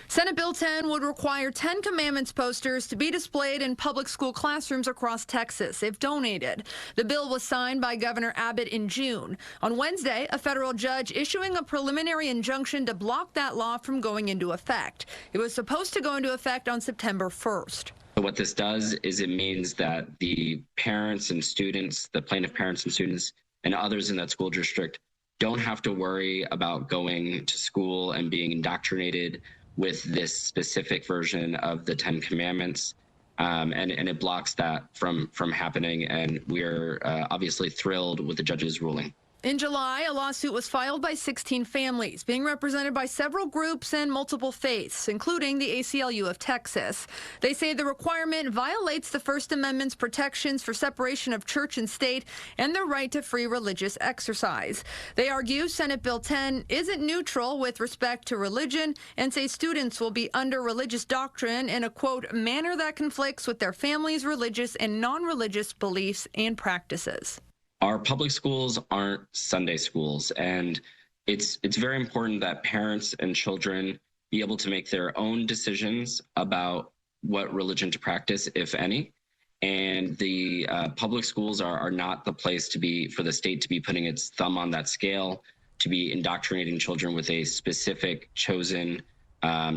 Senate Bill 10 would require 10 Commandments posters to be displayed in public school classrooms across Texas if donated. The bill was signed by Governor Abbott in June. On Wednesday, a federal judge issuing a preliminary injunction to block that law from going into effect. It was supposed to go into effect on September 1st. What this does is it means that the parents and students, the plaintiff parents and students, and others in that school district don't have to worry about going to school and being indoctrinated with this specific version of the 10 Commandments. And it blocks that from happening. And we're obviously thrilled with the judge's ruling. In July, a lawsuit was filed by 16 families, being represented by several groups and multiple faiths, including the ACLU of Texas. They say the requirement violates the First Amendment's protections for separation of church and state and the right to free religious exercise. They argue Senate Bill 10 isn't neutral with respect to religion and say students will be under religious doctrine in a, quote, manner that conflicts with their families' religious and non-religious beliefs and practices. Our public schools aren't Sunday schools, and it's very important that parents and children be able to make their own decisions about what religion to practice, if any. And the public schools are not the place to be for the state to be putting its thumb on that scale, to be indoctrinating children with a specific chosen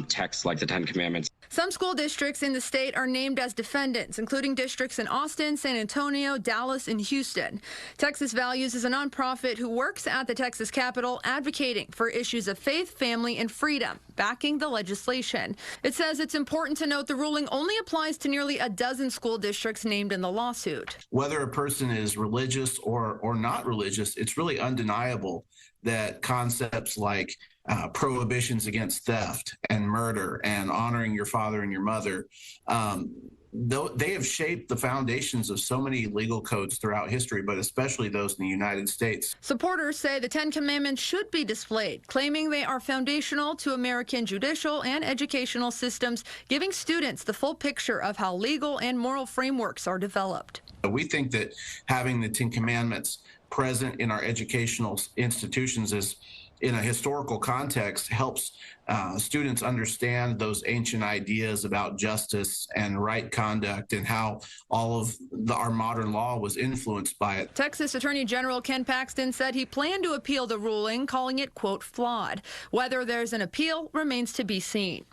text like the 10 Commandments. Some school districts in the state are named as defendants, including districts in Austin, San Antonio, Dallas, and Houston. Texas Values is a nonprofit who works at the Texas Capitol advocating for issues of faith, family, and freedom, backing the legislation. It says it's important to note the ruling only applies to nearly a dozen school districts named in the lawsuit. Whether a person is religious or not religious, it's really undeniable that concepts like prohibitions against theft and murder and honoring your father and your mother, they have shaped the foundations of so many legal codes throughout history, but especially those in the United States. Supporters say the 10 Commandments should be displayed, claiming they are foundational to American judicial and educational systems, giving students the full picture of how legal and moral frameworks are developed. We think that having the 10 Commandments present in our educational institutions is, in a historical context, helps students understand those ancient ideas about justice and right conduct and how all of our modern law was influenced by it. Texas Attorney General Ken Paxton said he planned to appeal the ruling, calling it, quote, flawed. Whether there's an appeal remains to be seen.